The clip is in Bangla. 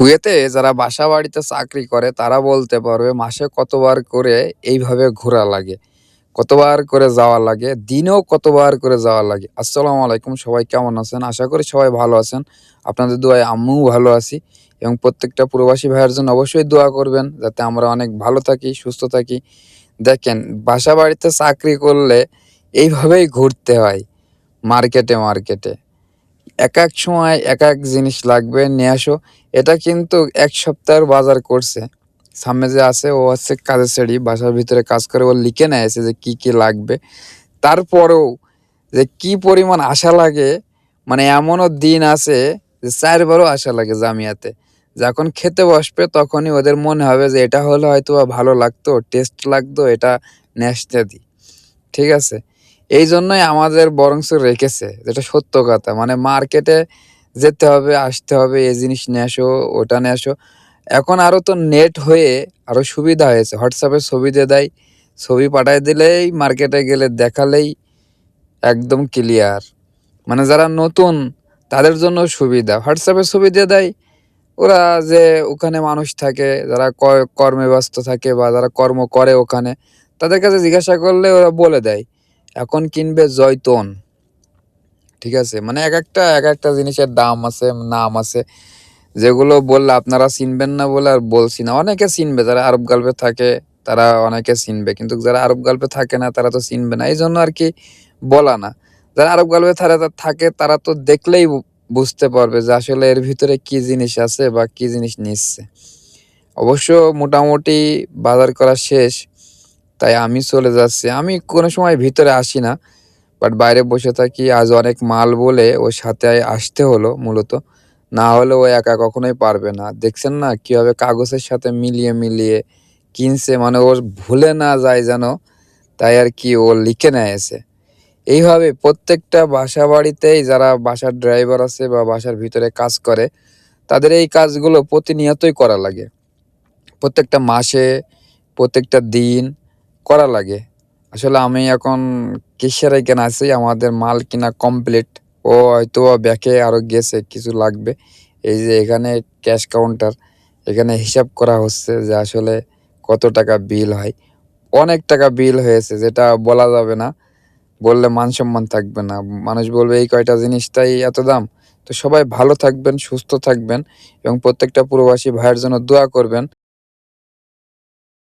কুয়েতে যারা বাসাবাড়িতে চাকরি করে তারা বলতে পারবে মাসে কতবার করে এইভাবে ঘোরা লাগে, কতবার করে যাওয়া লাগে, দিনেও কতবার করে যাওয়া লাগে। আসসালামু আলাইকুম, সবাই কেমন আছেন? আশা করি সবাই ভালো আছেন। আপনাদের দোয়ায় আমিও ভালো আছি এবং প্রত্যেকটা প্রবাসী ভাইয়ের জন্য অবশ্যই দোয়া করবেন যাতে আমরা অনেক ভালো থাকি, সুস্থ থাকি। দেখেন, বাসাবাড়িতে চাকরি করলে এইভাবেই ঘুরতে হয় মার্কেটে। একেক সময় একেক জিনিস লাগবে নিয়ে আসো। এটা কিন্তু ১ সপ্তাহের বাজার করছে। সামনে যে আছে ও হচ্ছে কাজের ছেড়ি, বাসার ভিতরে কাজ করে, ও লিখে নেয় এসে যে কি লাগবে। তারপরেও যে কি পরিমাণ আশা লাগে, মানে এমনও দিন আছে যে ৪ বারও আশা লাগে জামিয়াতে। যখন খেতে বসবে তখনই ওদের মনে হবে যে এটা হলে হয়তোবা ভালো লাগতো, টেস্ট লাগতো, এটা নিয়ে আসতে দিই। ঠিক আছে? এইজন্যই আমাদের বরঞ্চ রেখেছে, যেটা সত্য কথা। মানে মার্কেটে যেতে হবে, আসতে হবে, এই জিনিস নিয়ে আসো, ওটা নিয়ে আসো। এখন আরো তো নেট হয়ে আরো সুবিধা হয়েছে। WhatsApp এ ছবি দিয়ে দেয়। ছবি পাঠায় দিলেই মার্কেটে গেলে দেখালেই একদম ক্লিয়ার। মানে যারা নতুন তাদের জন্য সুবিধা। WhatsApp এ ছবি দিয়ে দেয়। ওরা যে ওখানে মানুষ থাকে, যারা কর্মে ব্যস্ত থাকে বা যারা কর্ম করে ওখানে, তাদের কাছে জিজ্ঞাসা করলে ওরা বলে দেয়। এখন কিনবে জয়তুন। ঠিক আছে? মানে একেকটা জিনিসের দাম আছে, নাম আছে। যেগুলো বললে আপনারা চিনবেন না বলে আর বলছি না। অনেকে চিনবে, যারা আরব গাল্পে থাকে তারা অনেকে চিনবে। কিন্তু যারা আরব গাল্পে থাকে না তারা তো চিনবে না। এইজন্য আরকি বলা না। যারা আরব গাল্পে থাকে তারা তো দেখলেই বুঝতে পারবে যে আসলে এর ভিতরে কি জিনিস আছে বা কি জিনিস নিচ্ছে। অবশ্য মোটামুটি বাজার করা শেষ। তাই আমি চলে যাচ্ছি। আমি কোনো সময় ভিতরে আসি না। বাট বাইরে বসে থাকি। আজ অনেক মাল বলে ওর সাথে আসতে হলো মূলত। না হলে ও একা কখনোই পারবে না। দেখছেন না কিভাবে কাগজের সাথে মিলিয়ে কিনছে, মানে ওর ভুলে না যায় যেন, তাই আরকি ও লিখে নেয় এসে। এইভাবে প্রত্যেকটা বাসাবাড়িতেই যারা বাসার ড্রাইভার আছে বা বাসার ভিতরে কাজ করে, তাদের এই কাজগুলো প্রতিনিয়তই করা লাগে। প্রত্যেকটা মাসে, প্রত্যেকটা দিন করা লাগে। আসলে আমি এখন ক্যাশিয়ার এখানে আছি। আমাদের মাল কিনা কমপ্লিট। ও হয়তোবা ব্যাকে আরো গেছে, কিছু লাগবে। এই যে এখানে ক্যাশ কাউন্টার, এখানে হিসাব করা হচ্ছে যে আসলে কত টাকা বিল হয়। অনেক টাকা বিল হয়েছে, যেটা বলা যাবে না। বললে মান-সম্মান থাকবে না। মানুষ বলবে এই কয়টা জিনিসটাই এত দাম। তো সবাই ভালো থাকবেন, সুস্থ থাকবেন এবং প্রত্যেকটা প্রবাসী ভাইয়ের জন্য দোয়া করবেন।